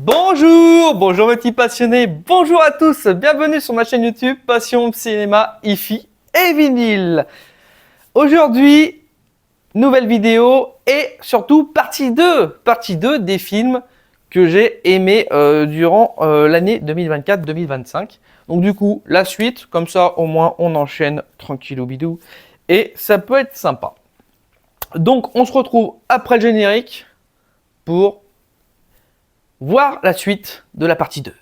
Bonjour mes petits passionnés, bonjour à tous, bienvenue sur ma chaîne YouTube Passion Cinéma, Hi-Fi et Vinyle. Aujourd'hui, nouvelle vidéo et surtout partie 2 des films que j'ai aimés durant l'année 2024-2025. Donc du coup, la suite, comme ça au moins on enchaîne tranquillou bidou et ça peut être sympa. Donc on se retrouve après le générique pour voir la suite de la partie 2.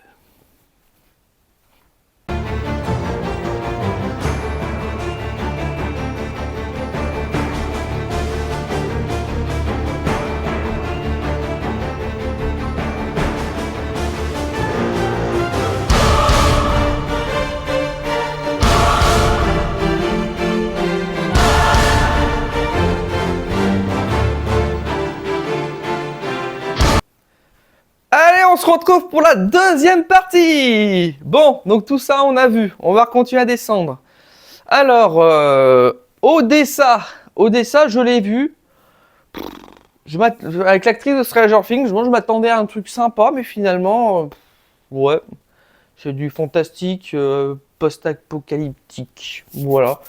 Allez, on se retrouve pour la deuxième partie. Bon, donc tout ça on a vu, on va continuer à descendre. Alors, Odessa, je l'ai vu. Avec l'actrice de Stranger Things, je m'attendais à un truc sympa, mais finalement, ouais, c'est du fantastique post-apocalyptique. Voilà,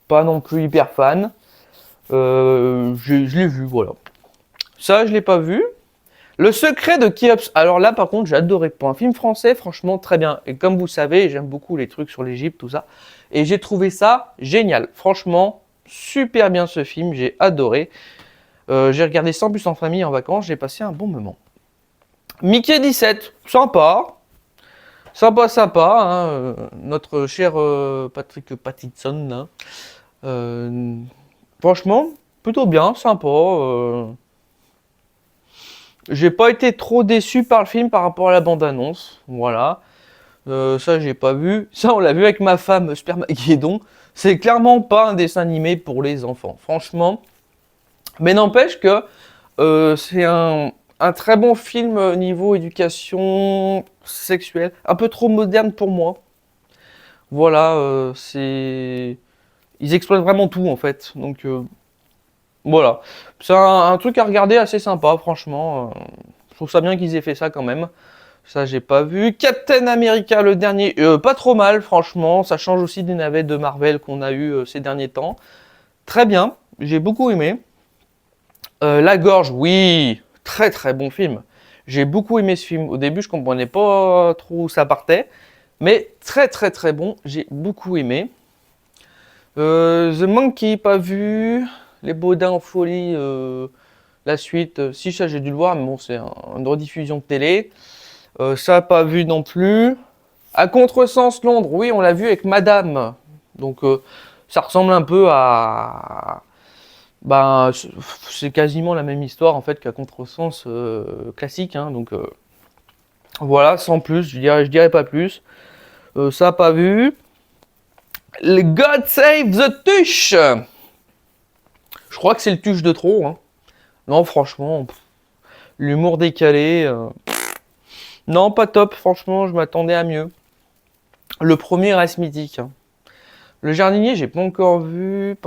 pas non plus hyper fan. Je l'ai vu, voilà. Ça, je l'ai pas vu. Le secret de Khéops. Alors là, par contre, j'ai adoré. Pour un film français, franchement, très bien. Et comme vous savez, j'aime beaucoup les trucs sur l'Égypte, tout ça. Et j'ai trouvé ça génial. Franchement, super bien ce film. J'ai adoré. J'ai regardé sans plus en famille en vacances. J'ai passé un bon moment. Mickey 17, sympa. Sympa. Hein. Notre cher Patrick Pattinson. Hein. Franchement, plutôt bien, sympa. J'ai pas été trop déçu par le film par rapport à la bande-annonce. Voilà. Ça, j'ai pas vu. Ça, on l'a vu avec ma femme, Spermageddon. C'est clairement pas un dessin animé pour les enfants. Franchement. Mais n'empêche que c'est un très bon film niveau éducation sexuelle. Un peu trop moderne pour moi. Voilà. Ils exploitent vraiment tout, en fait. Donc, voilà. C'est un truc à regarder assez sympa, franchement. Je trouve ça bien qu'ils aient fait ça quand même. Ça, j'ai pas vu. Captain America, le dernier, pas trop mal, franchement. Ça change aussi des navettes de Marvel qu'on a eu ces derniers temps. Très bien, j'ai beaucoup aimé. La Gorge, oui, très bon film. J'ai beaucoup aimé ce film. Au début, je comprenais pas trop où ça partait. Mais très bon, j'ai beaucoup aimé. The Monkey, pas vu. Les Baudins en folie, la suite. Si, ça j'ai dû le voir, mais bon, c'est une rediffusion de télé. Ça, pas vu non plus. À Contresens Londres, oui, on l'a vu avec Madame. Donc, ça ressemble un peu à. Ben, c'est quasiment la même histoire en fait qu'à Contresens classique. Hein, donc, voilà, sans plus, je dirais pas plus. Ça, pas vu. Le God Save the Tuche. Je crois que c'est le Tuche de trop. Hein. Non, franchement, l'humour décalé. Non, pas top. Franchement, je m'attendais à mieux. Le premier reste mythique. Hein. Le jardinier, j'ai pas encore vu.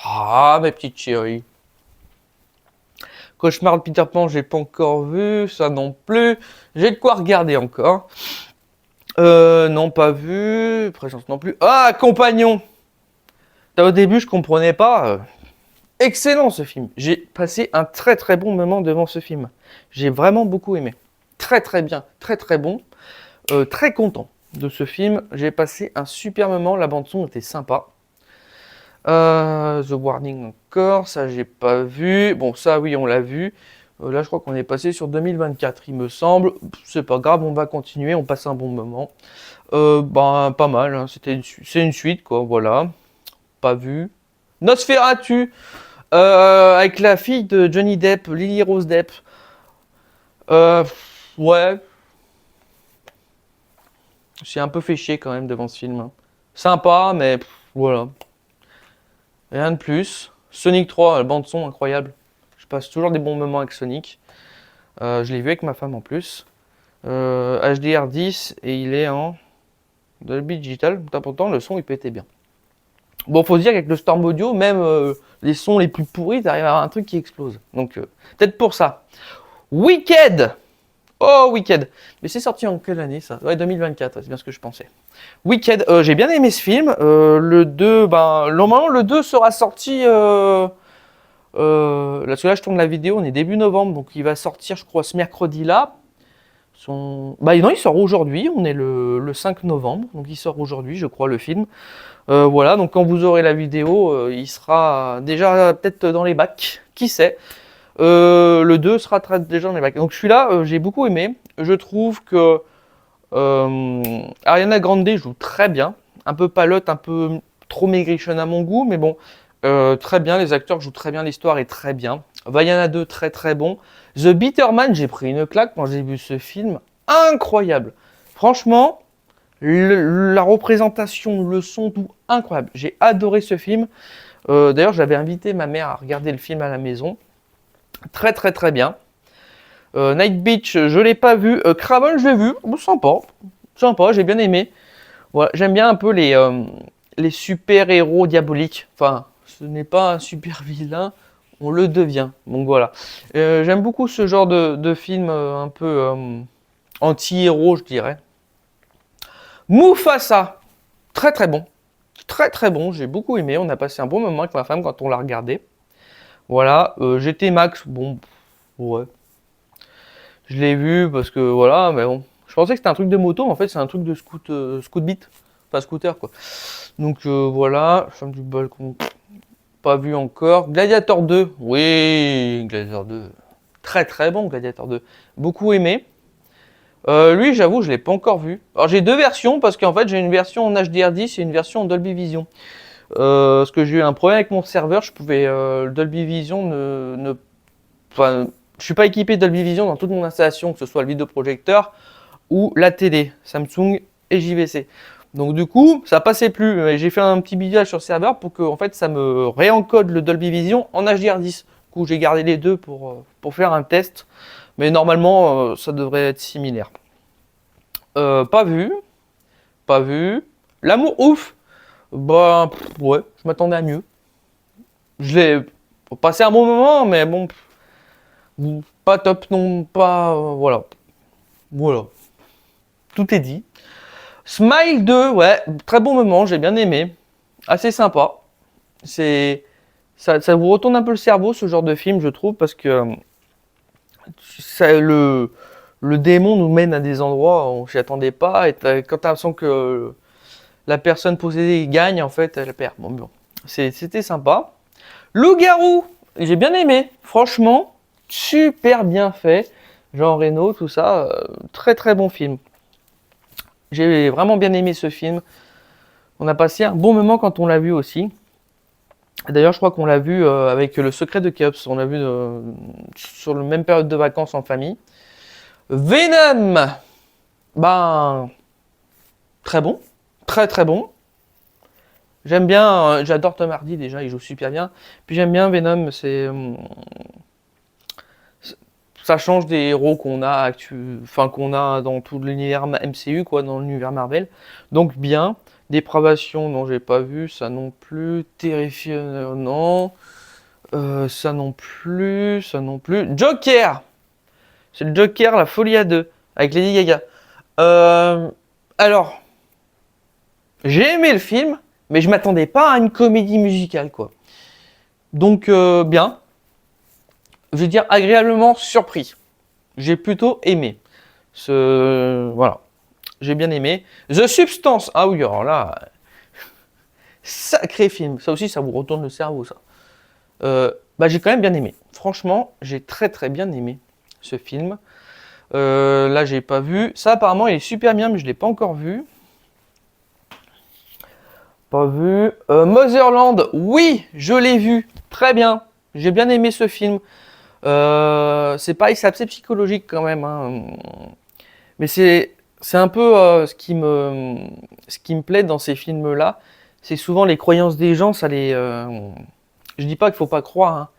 Ah, mes petites chéries. Cauchemar de Peter Pan, j'ai pas encore vu. Ça non plus. J'ai de quoi regarder encore. Non, pas vu. Présence non plus. Ah, Compagnon. Au début, je comprenais pas. Excellent ce film. J'ai passé un très bon moment devant ce film. J'ai vraiment beaucoup aimé. Très bien, très bon. Très content de ce film. J'ai passé un super moment. La bande son était sympa. The Warning encore, ça j'ai pas vu. Bon, ça oui, on l'a vu. Là, je crois qu'on est passé sur 2024, il me semble. C'est pas grave, on va continuer. On passe un bon moment. Ben, pas mal. Hein. C'est une suite, quoi. Voilà. Pas vu. Nosferatu. Avec la fille de Johnny Depp, Lily Rose Depp. Ouais. J'ai un peu fait chier quand même devant ce film. Hein. Sympa, mais voilà. Rien de plus. Sonic 3, la bande son incroyable. Je passe toujours des bons moments avec Sonic. Je l'ai vu avec ma femme en plus. HDR10 et il est en Dolby Digital. Pourtant, le son il pétait bien. Bon, faut se dire qu'avec le Storm Audio, même les sons les plus pourris, t'arrives à avoir un truc qui explose. Donc, peut-être pour ça. Wicked. Oh, Wicked. Mais c'est sorti en quelle année ça? Ouais, 2024, c'est bien ce que je pensais. Wicked, j'ai bien aimé ce film. Le 2, ben, normalement le 2 sera sorti. Parce que là, je tourne la vidéo, on est début novembre, donc il va sortir, je crois, ce mercredi-là. Bah non, il sort aujourd'hui, on est le 5 novembre, donc il sort aujourd'hui, je crois, le film. Voilà, donc quand vous aurez la vidéo, il sera déjà peut-être dans les bacs, qui sait. Le 2 sera déjà dans les bacs. Donc celui-là, j'ai beaucoup aimé. Je trouve que Ariana Grande joue très bien. Un peu palote, un peu trop maigrichonne à mon goût, mais bon, très bien. Les acteurs jouent très bien, l'histoire est très bien. Vaiana 2, très très bon. The Bitter Man, j'ai pris une claque quand j'ai vu ce film. Incroyable. Franchement, la représentation, le son, tout incroyable. J'ai adoré ce film. D'ailleurs, j'avais invité ma mère à regarder le film à la maison. Très très très bien. Night Beach, je l'ai pas vu. Craven, je l'ai vu. Bon, sympa. Sympa, j'ai bien aimé. Voilà, j'aime bien un peu les super-héros diaboliques. Enfin, ce n'est pas un super vilain, on le devient. Donc voilà. J'aime beaucoup ce genre de film un peu anti-héros, je dirais. Mufasa, très très bon. Très très bon, j'ai beaucoup aimé. On a passé un bon moment avec ma femme quand on l'a regardé. Voilà. GT Max, bon, ouais. Je l'ai vu parce que voilà, mais bon. Je pensais que c'était un truc de moto, en fait, c'est un truc de scoot beat. Pas scooter, quoi. Donc voilà, femme du balcon, pas vu encore. Gladiator 2, oui, Gladiator 2. Très très bon, Gladiator 2. Beaucoup aimé. Lui, j'avoue, je ne l'ai pas encore vu. Alors j'ai deux versions parce qu'en fait j'ai une version en HDR10 et une version en Dolby Vision. Parce que j'ai eu un problème avec mon serveur, je pouvais Dolby Vision enfin, je suis pas équipé de Dolby Vision dans toute mon installation, que ce soit le vidéoprojecteur ou la télé Samsung et JVC. Donc du coup, ça passait plus. J'ai fait un petit bidouillage sur le serveur pour que en fait ça me réencode le Dolby Vision en HDR10. Du coup, j'ai gardé les deux pour faire un test. Mais normalement, ça devrait être similaire. Pas vu. Pas vu. L'amour ouf. Bah ouais, je m'attendais à mieux. Je l'ai passé un bon moment, mais bon, pas top non, pas voilà. Voilà. Tout est dit. Smile 2, ouais, très bon moment, j'ai bien aimé. Assez sympa. C'est ça vous retourne un peu le cerveau, ce genre de film, je trouve, parce que le démon nous mène à des endroits où on s'y attendait pas. Et quand tu as l'impression que la personne possédée gagne, en fait, elle perd. Bon. C'était sympa. Loup-garou, j'ai bien aimé. Franchement, super bien fait. Jean Reno, tout ça. Très très bon film. J'ai vraiment bien aimé ce film. On a passé un bon moment quand on l'a vu aussi. D'ailleurs, je crois qu'on l'a vu avec Le Secret de Kéops. On l'a vu sur la même période de vacances en famille. Venom, ben, très bon. Très très bon. J'aime bien, j'adore Tom Hardy déjà, il joue super bien. Puis j'aime bien Venom, ça change des héros qu'on a dans tout l'univers MCU, quoi, dans l'univers Marvel. Donc bien. Dépravation, non, j'ai pas vu. Ça non plus. Terrifiant, non. Ça non plus. Ça non plus. Joker! C'est le Joker, la folie à deux, avec Lady Gaga. Alors, j'ai aimé le film, mais je m'attendais pas à une comédie musicale, quoi. Donc, bien. Je veux dire, agréablement surpris. J'ai plutôt aimé. Voilà. J'ai bien aimé. The Substance. Ah oui, alors là, sacré film. Ça aussi, ça vous retourne le cerveau, ça. Bah, j'ai quand même bien aimé. Franchement, j'ai très très bien aimé ce film. Là, j'ai pas vu. Ça, apparemment, il est super bien, mais je l'ai pas encore vu. Pas vu. Motherland, oui, je l'ai vu. Très bien. J'ai bien aimé ce film. C'est pareil, c'est assez psychologique quand même. Hein. Mais c'est un peu ce qui me plaît dans ces films-là. C'est souvent les croyances des gens, ça les. Je dis pas qu'il faut pas croire, hein,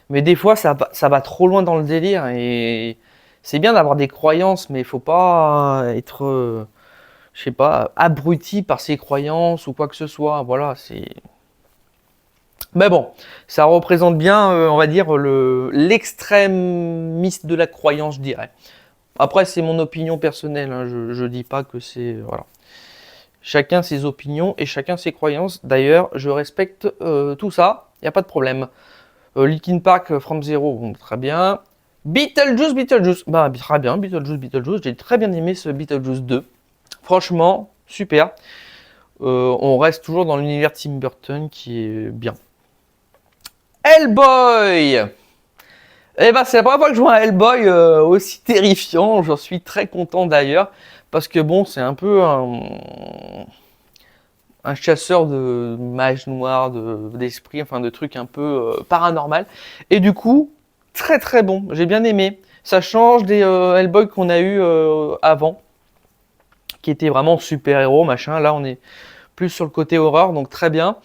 mais des fois ça va trop loin dans le délire et c'est bien d'avoir des croyances, mais il faut pas être, je sais pas, abruti par ses croyances ou quoi que ce soit. Voilà, Mais bon, ça représente bien, on va dire, l'extrémiste de la croyance, je dirais. Après, c'est mon opinion personnelle, hein, je dis pas que c'est... voilà. Chacun ses opinions et chacun ses croyances. D'ailleurs, je respecte tout ça, il n'y a pas de problème. Linkin Park, From Zero, bon, très bien. Beetlejuice, bah très bien, Beetlejuice, j'ai très bien aimé ce Beetlejuice 2. Franchement, super. On reste toujours dans l'univers Tim Burton qui est bien. Hellboy. Eh ben, c'est la première fois que je vois un Hellboy aussi terrifiant. J'en suis très content d'ailleurs. Parce que bon, c'est un peu un chasseur de mages noirs, d'esprits, enfin de trucs un peu paranormal. Et du coup, très très bon. J'ai bien aimé. Ça change des Hellboy qu'on a eu avant. Qui étaient vraiment super-héros, machin. Là, on est plus sur le côté horreur, donc très bien.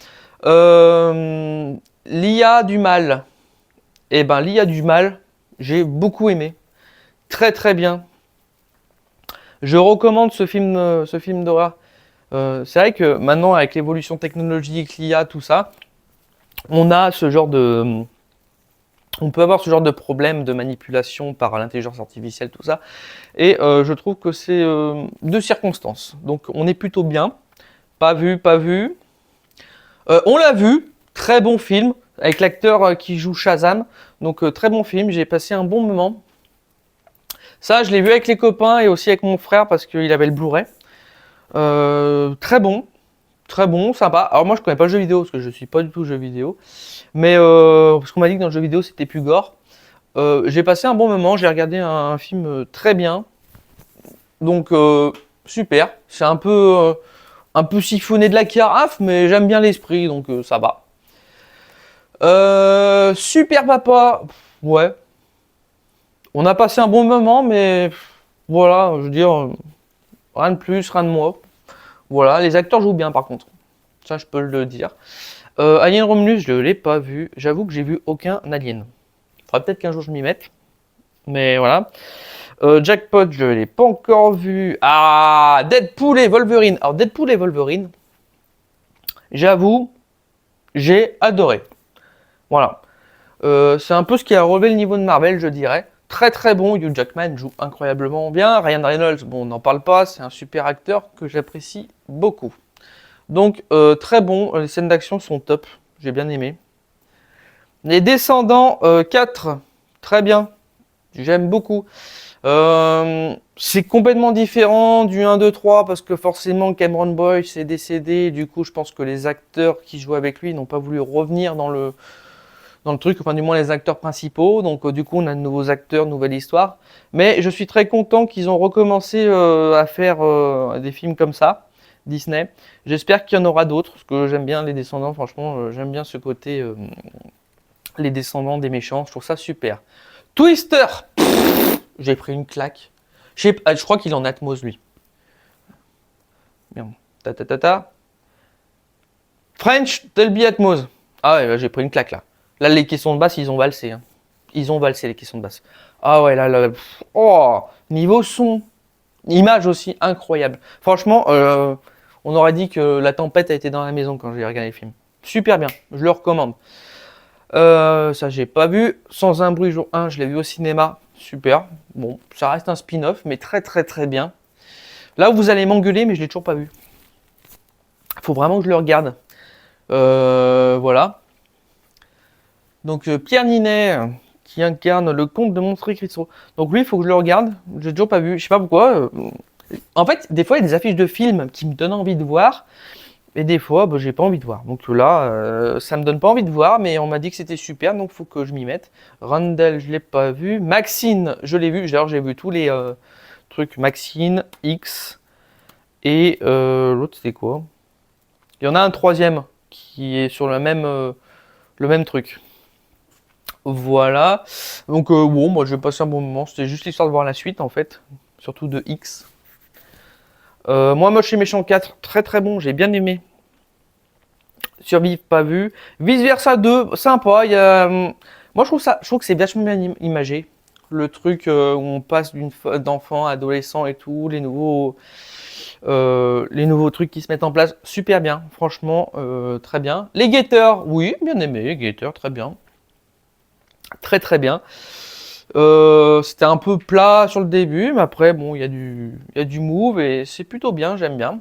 L'IA du mal. Eh ben, l'IA du mal, j'ai beaucoup aimé. Très très bien. Je recommande ce film d'horreur. C'est vrai que maintenant, avec l'évolution technologique, l'IA, tout ça, on a ce genre de... On peut avoir ce genre de problème de manipulation par l'intelligence artificielle, tout ça. Et je trouve que c'est de circonstances. Donc on est plutôt bien. Pas vu, pas vu. On l'a vu. Très bon film. Avec l'acteur qui joue Shazam. Donc très bon film. J'ai passé un bon moment. Ça, je l'ai vu avec les copains et aussi avec mon frère parce qu'il avait le Blu-ray. Très bon, sympa. Alors moi, je connais pas le jeu vidéo parce que je suis pas du tout jeu vidéo. Mais parce qu'on m'a dit que dans le jeu vidéo, c'était plus gore. J'ai passé un bon moment. J'ai regardé un film très bien. Donc super. C'est un peu siphonné de la carafe, mais j'aime bien l'esprit, donc ça va. Super Papa, ouais. On a passé un bon moment, mais voilà, je veux dire, rien de plus, rien de moins. Voilà, les acteurs jouent bien par contre. Ça, je peux le dire. Alien Romulus, je ne l'ai pas vu. J'avoue que j'ai vu aucun Alien. Faudrait peut-être qu'un jour je m'y mette. Mais voilà. Jackpot, je ne l'ai pas encore vu. Ah, Deadpool et Wolverine. Alors, Deadpool et Wolverine, j'avoue, j'ai adoré. Voilà. C'est un peu ce qui a relevé le niveau de Marvel, je dirais. Très très bon. Hugh Jackman joue incroyablement bien. Ryan Reynolds, bon, on n'en parle pas. C'est un super acteur que j'apprécie beaucoup. Donc, très bon. Les scènes d'action sont top. J'ai bien aimé. Les Descendants 4, très bien. J'aime beaucoup. C'est complètement différent du 1, 2, 3 parce que forcément Cameron Boyce est décédé. Du coup, je pense que les acteurs qui jouaient avec lui n'ont pas voulu revenir dans le truc, enfin du moins les acteurs principaux. Donc du coup, on a de nouveaux acteurs, nouvelle histoire. Mais je suis très content qu'ils ont recommencé à faire des films comme ça, Disney. J'espère qu'il y en aura d'autres parce que j'aime bien les Descendants. Franchement, j'aime bien ce côté les Descendants des méchants. Je trouve ça super. Twister, j'ai pris une claque. Je crois qu'il est en Atmos, lui. Bien. Ta ta ta ta. French Dolby Atmos. Ah ouais, j'ai pris une claque là. Là, les caissons de basse, ils ont valsé. Hein. Ils ont valsé les caissons de basse. Ah ouais, là. Oh, niveau son. Image aussi, incroyable. Franchement, on aurait dit que la tempête a été dans la maison quand j'ai regardé le film. Super bien, je le recommande. Ça, j'ai pas vu. Sans un bruit, jour 1, je l'ai vu au cinéma. Super. Bon, ça reste un spin-off, mais très très très bien. Là où vous allez m'engueuler, mais je l'ai toujours pas vu. Faut vraiment que je le regarde. Voilà. Donc Pierre Ninet, qui incarne le comte de Monte Cristo. Donc lui, il faut que je le regarde. J'ai toujours pas vu. Je sais pas pourquoi. En fait, des fois, il y a des affiches de films qui me donnent envie de voir. Et des fois, bah, j'ai pas envie de voir. Donc là, ça me donne pas envie de voir, mais on m'a dit que c'était super, donc faut que je m'y mette. Randall, je l'ai pas vu. Maxine, je l'ai vu. D'ailleurs, j'ai vu tous les trucs. Maxine, X et l'autre, c'était quoi? Il y en a un troisième qui est sur le même truc. Voilà. Donc bon, moi, je vais passer un bon moment. C'était juste l'histoire de voir la suite, en fait. Surtout de X. Moi, Moche et Méchant 4, très très bon, j'ai bien aimé. Survivre, pas vu. Vice Versa 2, sympa. Moi, je trouve que c'est vachement bien imagé. Le truc où on passe d'enfant à adolescent et tout, les nouveaux Les nouveaux trucs qui se mettent en place, super bien, franchement, très bien. Les guetteurs, oui, bien aimé, les guetteurs, très bien. Très très bien. C'était un peu plat sur le début, mais après, bon, il y a du move et c'est plutôt bien, j'aime bien.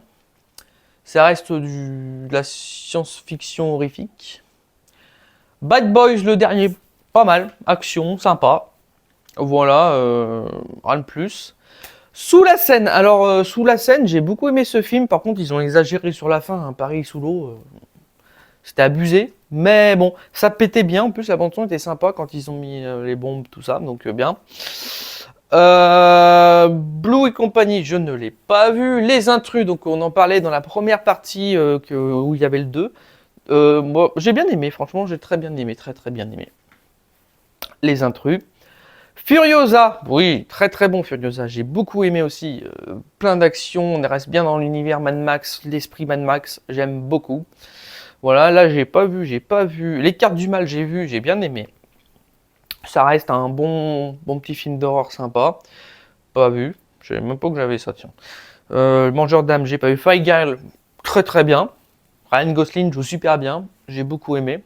Ça reste de la science-fiction horrifique. Bad Boys, le dernier, pas mal, action, sympa. Voilà, rien de plus. Sous la Seine, alors Sous la Seine, j'ai beaucoup aimé ce film. Par contre, ils ont exagéré sur la fin, hein. Paris sous l'eau, c'était abusé. Mais bon, ça pétait bien. En plus, la bande son était sympa quand ils ont mis les bombes, tout ça, donc bien. Blue et compagnie, je ne l'ai pas vu. Les Intrus, donc on en parlait dans la première partie où il y avait le 2. Moi, j'ai bien aimé, franchement, j'ai très bien aimé, très très bien aimé. Les Intrus. Furiosa, oui, très très bon Furiosa, j'ai beaucoup aimé aussi. Plein d'actions, on reste bien dans l'univers Mad Max, l'esprit Mad Max, j'aime beaucoup. Voilà, là j'ai pas vu. Les cartes du mal, j'ai vu, j'ai bien aimé. Ça reste un bon petit film d'horreur sympa. Pas vu, je savais même pas que j'avais ça, tiens. Le Mangeur d'âme, j'ai pas vu. Fight Girl, très très bien. Ryan Gosling joue super bien, j'ai beaucoup aimé.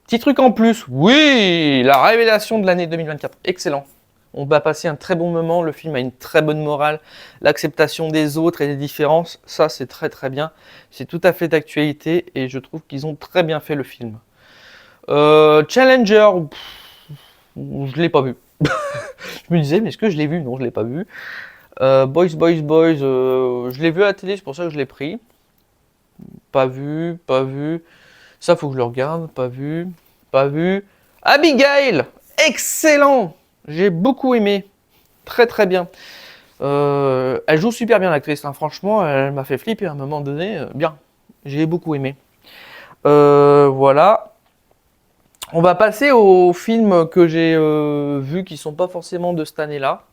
Petit truc en plus, oui, la révélation de l'année 2024, excellent. On va passer un très bon moment, le film a une très bonne morale, l'acceptation des autres et des différences, ça c'est très très bien. C'est tout à fait d'actualité et je trouve qu'ils ont très bien fait le film. Challenger, je l'ai pas vu. Je me disais, mais est-ce que je l'ai vu? Non, je l'ai pas vu. Boys, je l'ai vu à la télé, c'est pour ça que je l'ai pris. Pas vu, pas vu. Ça, faut que je le regarde. Pas vu, pas vu. Abigail, excellent. J'ai beaucoup aimé. Très très bien. Elle joue super bien l'actrice. Hein. Franchement, elle m'a fait flipper à un moment donné. Bien. J'ai beaucoup aimé. Voilà. On va passer aux films que j'ai vus qui sont pas forcément de cette année-là.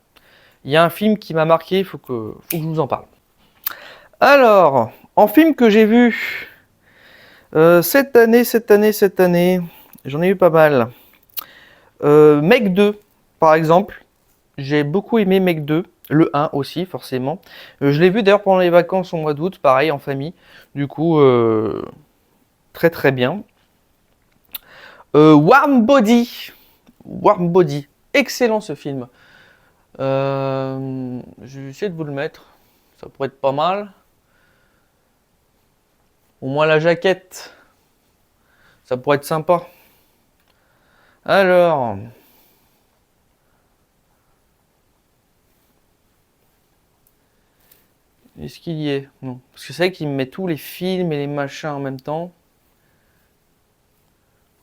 Il y a un film qui m'a marqué. Faut que je vous en parle. Alors, en film que j'ai vu. Cette année, j'en ai eu pas mal. Meg 2, par exemple. J'ai beaucoup aimé Meg 2. Le 1 aussi, forcément. Je l'ai vu d'ailleurs pendant les vacances au mois d'août, pareil, en famille. Du coup, très très bien. Warm Body. Warm Body. Excellent ce film. Je vais essayer de vous le mettre. Ça pourrait être pas mal. Au moins la jaquette. Ça pourrait être sympa. Alors. Est-ce qu'il y est? Non. Parce que c'est vrai qu'il me met tous les films et les machins en même temps.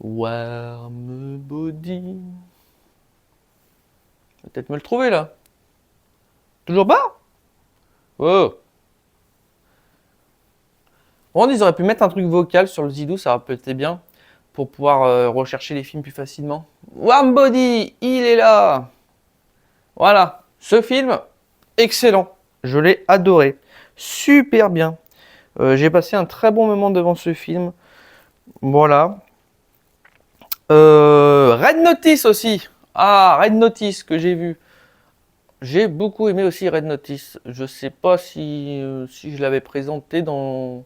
Warm Body. Peut-être me le trouver là. Toujours pas? Oh. Bon, ils auraient pu mettre un truc vocal sur le Zidou, ça aurait peut-être été bien. Pour pouvoir rechercher les films plus facilement. Warm Body, il est là. Voilà. Ce film, excellent. Je l'ai adoré. Super bien. J'ai passé un très bon moment devant ce film. Voilà. Red Notice aussi. Ah, Red Notice que j'ai vu. J'ai beaucoup aimé aussi Red Notice. Je sais pas si je l'avais présenté dans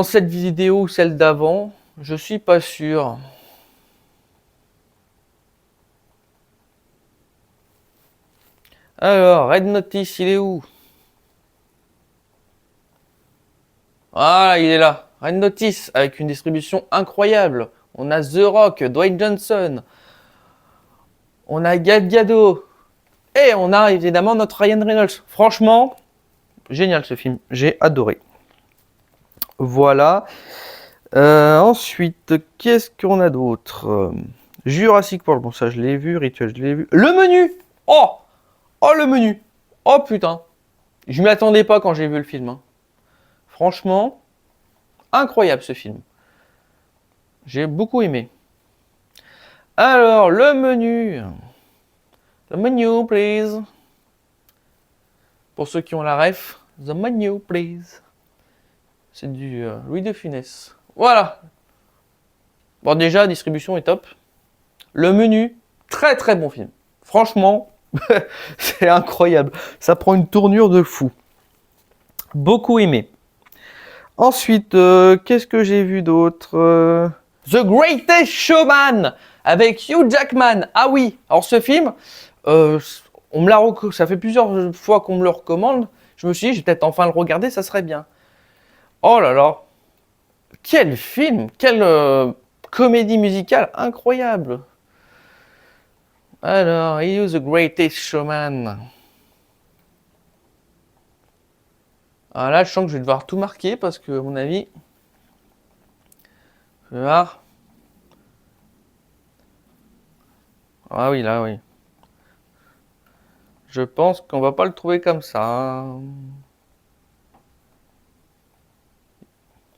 cette vidéo ou celle d'avant. Je suis pas sûr. Alors, Red Notice, il est où? Voilà, il est là. Red Notice, avec une distribution incroyable. On a The Rock, Dwayne Johnson. On a Gal Gadot. Et on a évidemment notre Ryan Reynolds. Franchement, génial ce film. J'ai adoré. Voilà. Ensuite, qu'est-ce qu'on a d'autre? Jurassic World, bon ça je l'ai vu. Rituel, je l'ai vu. Le menu. Oh, oh le menu. Oh putain. Je m'y attendais pas quand j'ai vu le film. Hein. Franchement, incroyable ce film. J'ai beaucoup aimé. Alors, le menu. The menu, please. Pour ceux qui ont la ref, the menu, please. C'est du Louis de Funès. Voilà. Bon, déjà, la distribution est top. Le menu, très très bon film. Franchement, C'est incroyable. Ça prend une tournure de fou. Beaucoup aimé. Ensuite, qu'est-ce que j'ai vu d'autre The Greatest Showman avec Hugh Jackman. Ah oui, alors ce film, on me ça fait plusieurs fois qu'on me le recommande. Je me suis dit, je vais peut-être enfin le regarder, ça serait bien. Oh là là, quel film, quelle comédie musicale incroyable. Alors, He the Greatest Showman. Ah là, je sens que je vais devoir tout marquer parce que, à mon avis, je vais voir. Ah oui, là, oui. Je pense qu'on va pas le trouver comme ça.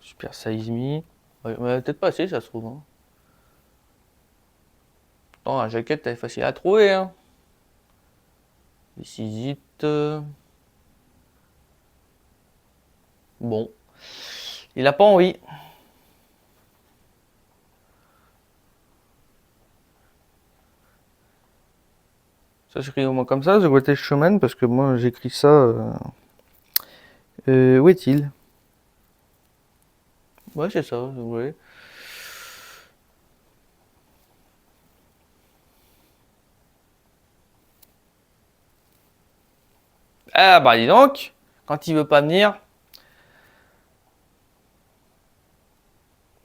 Super Size Me. Ouais, peut-être pas assez, ça se trouve. Hein. Non, la jaquette, elle est facile à trouver. Hein. This is it. Bon. Il a pas envie. Ça s'écrit au moins comme ça, The Greatest Showman, parce que moi j'écris ça. Où est-il? Ouais, c'est ça, vous voyez. Ah bah dis donc, quand il veut pas venir.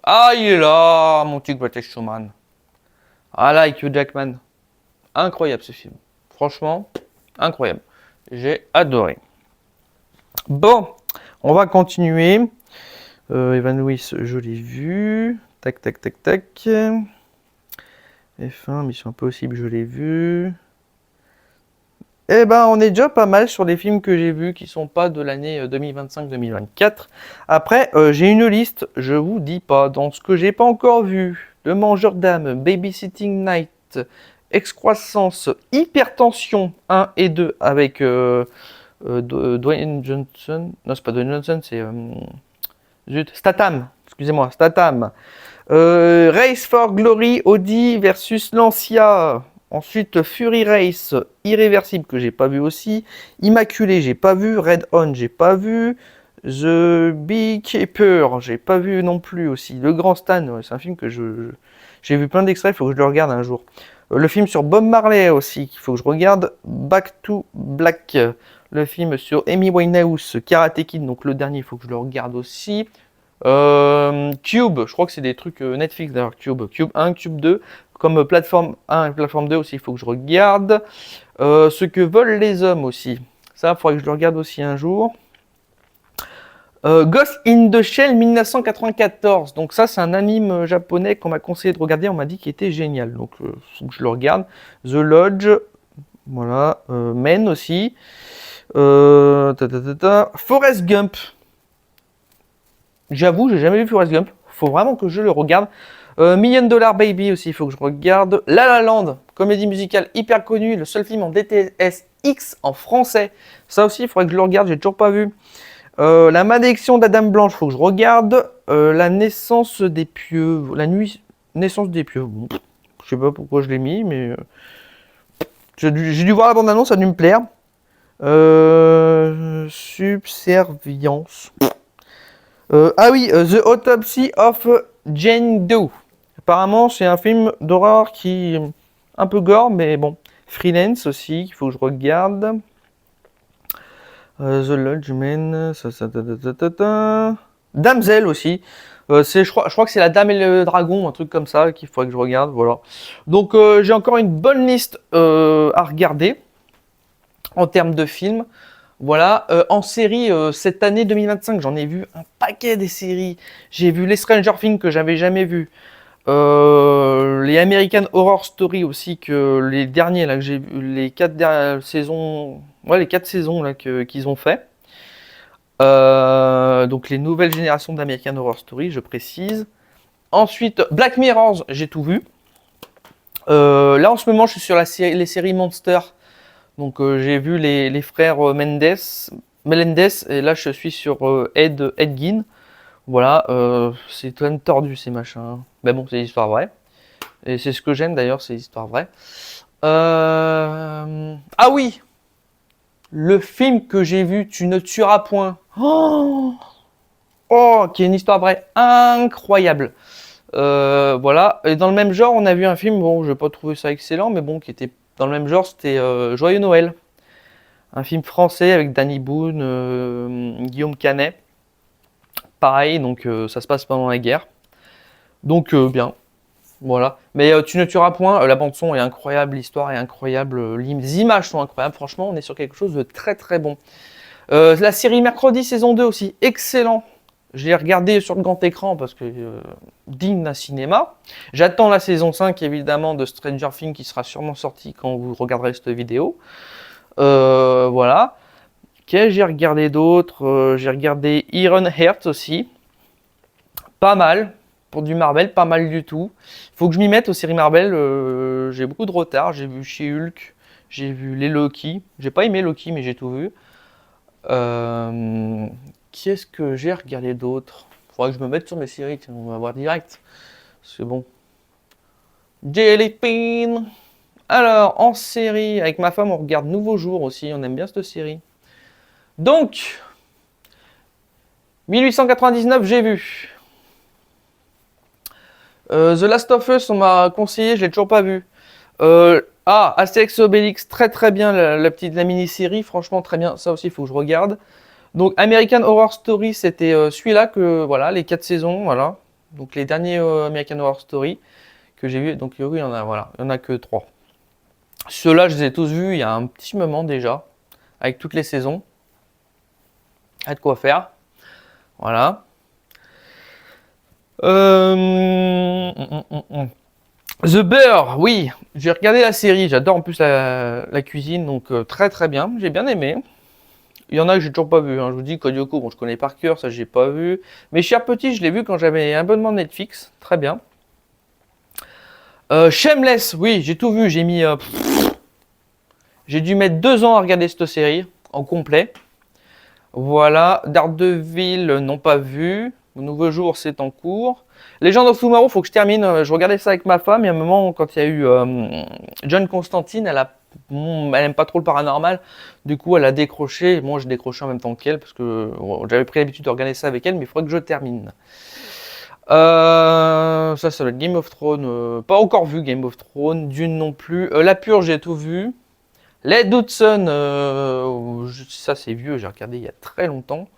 Ah, il est là, mon petit Greatest Showman. Ah là, avec Hugh Jackman. Incroyable ce film. Franchement, incroyable. J'ai adoré. Bon, on va continuer. Evan Lewis, je l'ai vu. Tac, tac, tac, tac. F1, Mission Impossible, je l'ai vu. Eh ben, on est déjà pas mal sur les films que j'ai vus qui sont pas de l'année 2025-2024. Après, j'ai une liste, je vous dis pas, dans ce que j'ai pas encore vu. Le Mangeur d'âme, Babysitting Night, Excroissance, Hypertension 1 et 2 avec Dwayne Johnson. Non, c'est pas Dwayne Johnson, c'est Statham. Excusez-moi, Statham. Race for Glory, Audi versus Lancia. Ensuite, Fury Race, Irréversible, que j'ai pas vu aussi. Immaculé, j'ai pas vu. Red On, j'ai pas vu. The Beekeeper, j'ai pas vu non plus aussi. Le Grand Stan, ouais, c'est un film que j'ai vu plein d'extraits, il faut que je le regarde un jour. Le film sur Bob Marley aussi, qu'il faut que je regarde. Back to Black, le film sur Amy Winehouse, Karate Kid, donc le dernier, il faut que je le regarde aussi. Cube, je crois que c'est des trucs Netflix d'ailleurs, Cube 1, Cube 2, comme plateforme 1 et plateforme 2 aussi, il faut que je regarde. Ce que veulent les hommes aussi, ça, il faudrait que je le regarde aussi un jour. Ghost in the Shell 1994, donc ça c'est un anime japonais qu'on m'a conseillé de regarder, on m'a dit qu'il était génial, donc faut que je le regarde. The Lodge, voilà, Men aussi. Forrest Gump. J'avoue, j'ai jamais vu Forrest Gump. Faut vraiment que je le regarde. Million Dollar Baby aussi, il faut que je regarde. La La Land, comédie musicale hyper connue, le seul film en DTSX en français. Ça aussi, il faudrait que je le regarde, j'ai toujours pas vu. La malédiction d'Adam Blanche, il faut que je regarde. La naissance des pieux, la nuit, naissance des pieux. Bon, je sais pas pourquoi je l'ai mis, mais j'ai dû voir la bande-annonce, ça a dû me plaire. Subservience. Ah oui, The Autopsy of Jane Doe. Apparemment, c'est un film d'horreur qui est un peu gore, mais bon. Freelance aussi, il faut que je regarde. The Lodgeman, Damsel aussi. Je crois que c'est La Dame et le Dragon, un truc comme ça, qu'il faudrait que je regarde. Voilà. Donc, j'ai encore une bonne liste à regarder en termes de films. Voilà, en série, cette année 2025, j'en ai vu un paquet des séries. J'ai vu les Stranger Things que j'avais jamais vu. Les American Horror Story aussi, que les derniers là que j'ai vu, les 4 dernières saisons, ouais, les 4 saisons là qu'ils ont fait. Donc les nouvelles générations d'American Horror Story, je précise. Ensuite, Black Mirror, j'ai tout vu. Là en ce moment, je suis sur les séries Monster. Donc j'ai vu les frères Melendez, et là je suis sur Ed Gein. Voilà, c'est quand même tordu ces machins. Mais bon, c'est l'histoire vraie. Et c'est ce que j'aime d'ailleurs, c'est l'histoire vraie. Ah oui, le film que j'ai vu, Tu ne tueras point. Oh, qui est une histoire vraie incroyable. Voilà. Et dans le même genre, on a vu un film, bon, je n'ai pas trouvé ça excellent, mais bon, qui était dans le même genre, c'était Joyeux Noël. Un film français avec Danny Boone, Guillaume Canet. Pareil, donc ça se passe pendant la guerre. Donc bien, voilà. Mais Tu ne tueras point, la bande son est incroyable, l'histoire est incroyable, les images sont incroyables. Franchement, on est sur quelque chose de très très bon. La série Mercredi saison 2 aussi, excellent. Je l'ai regardé sur le grand écran parce que digne d'un cinéma. J'attends la saison 5 évidemment de Stranger Things qui sera sûrement sortie quand vous regarderez cette vidéo. Voilà. Qu'est-ce que j'ai regardé d'autre? J'ai regardé Iron Heart aussi. Pas mal. Pour du Marvel, pas mal du tout. Il faut que je m'y mette aux séries Marvel. J'ai beaucoup de retard. J'ai vu She-Hulk. J'ai vu les Loki. J'ai pas aimé Loki, mais j'ai tout vu. Qu'est-ce que j'ai regardé d'autre? Faudrait que je me mette sur mes séries. Tiens, on va voir direct. C'est bon. Jellybean. Alors, en série, avec ma femme, on regarde Nouveau Jour aussi. On aime bien cette série. Donc, 1899, j'ai vu. The Last of Us, on m'a conseillé, je l'ai toujours pas vu. Astérix et Obélix, très très bien, la mini-série, franchement très bien, ça aussi il faut que je regarde. Donc American Horror Story, c'était celui-là que, voilà, les 4 saisons, voilà. Donc les derniers American Horror Story que j'ai vu, donc oui, il y en a, voilà, il y en a que 3. Ceux-là, je les ai tous vus il y a un petit moment déjà, avec toutes les saisons. Il y a de quoi faire, voilà. The Bear, oui, j'ai regardé la série, j'adore en plus la cuisine, donc très très bien, j'ai bien aimé. Il y en a que j'ai toujours pas vu, hein. Je vous dis Kodioko, bon je connais par cœur, ça j'ai pas vu. Mais Cher Petit, je l'ai vu quand j'avais un abonnement Netflix, très bien. Shameless, oui, j'ai tout vu, j'ai dû mettre 2 ans à regarder cette série en complet. Voilà, Daredevil, non pas vu. Nouveau Jour, c'est en cours. Legend of Tomorrow, faut que je termine. Je regardais ça avec ma femme. Il y a un moment, quand il y a eu John Constantine, elle aime pas trop le paranormal. Du coup, elle a décroché. Moi, je décrochais en même temps qu'elle parce que j'avais pris l'habitude de regarder ça avec elle, mais il faudrait que je termine. Ça va être Game of Thrones. Pas encore vu Game of Thrones. Dune non plus. La Purge, j'ai tout vu. Les Hudson, ça c'est vieux, j'ai regardé il y a très longtemps.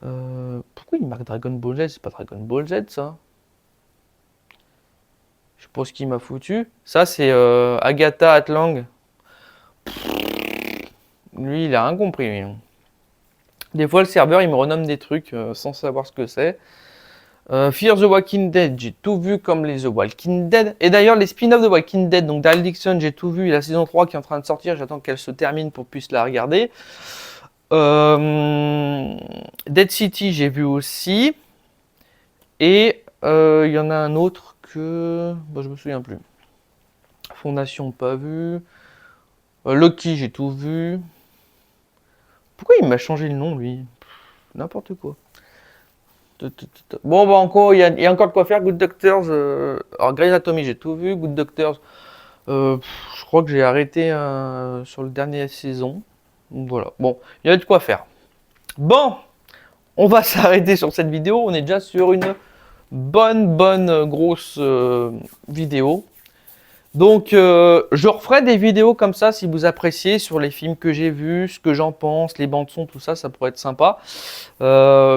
Pourquoi il marque Dragon Ball Z? C'est pas Dragon Ball Z ça. Je sais pas ce qu'il m'a foutu. Ça c'est Agatha Atlang. Lui il a rien compris. Lui. Des fois le serveur il me renomme des trucs sans savoir ce que c'est. Fear the Walking Dead, j'ai tout vu comme les The Walking Dead. Et d'ailleurs, les spin-offs de Walking Dead, donc Daryl Dixon, j'ai tout vu. Et la saison 3 qui est en train de sortir, j'attends qu'elle se termine pour puisse la regarder. Dead City, j'ai vu aussi. Et il y en a un autre que. Bah, je me souviens plus. Fondation, pas vu. Loki, j'ai tout vu. Pourquoi il m'a changé le nom, lui? N'importe quoi. Bon, bah encore, il y a encore de quoi faire. Good Doctors, alors Grey's Anatomy, j'ai tout vu. Good Doctors, je crois que j'ai arrêté sur le dernier saison. Donc voilà, bon, il y a de quoi faire. Bon, on va s'arrêter sur cette vidéo. On est déjà sur une bonne grosse vidéo. Donc, je referai des vidéos comme ça si vous appréciez sur les films que j'ai vus, ce que j'en pense, les bandes son, tout ça, ça pourrait être sympa.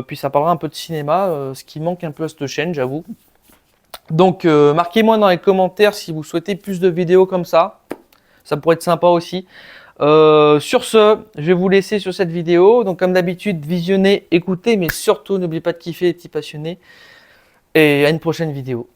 Puis ça parlera un peu de cinéma, ce qui manque un peu à cette chaîne, j'avoue. Donc, marquez-moi dans les commentaires si vous souhaitez plus de vidéos comme ça. Ça pourrait être sympa aussi. Sur ce, je vais vous laisser sur cette vidéo. Donc, comme d'habitude, visionnez, écoutez, mais surtout, n'oubliez pas de kiffer les petits passionnés. Et à une prochaine vidéo.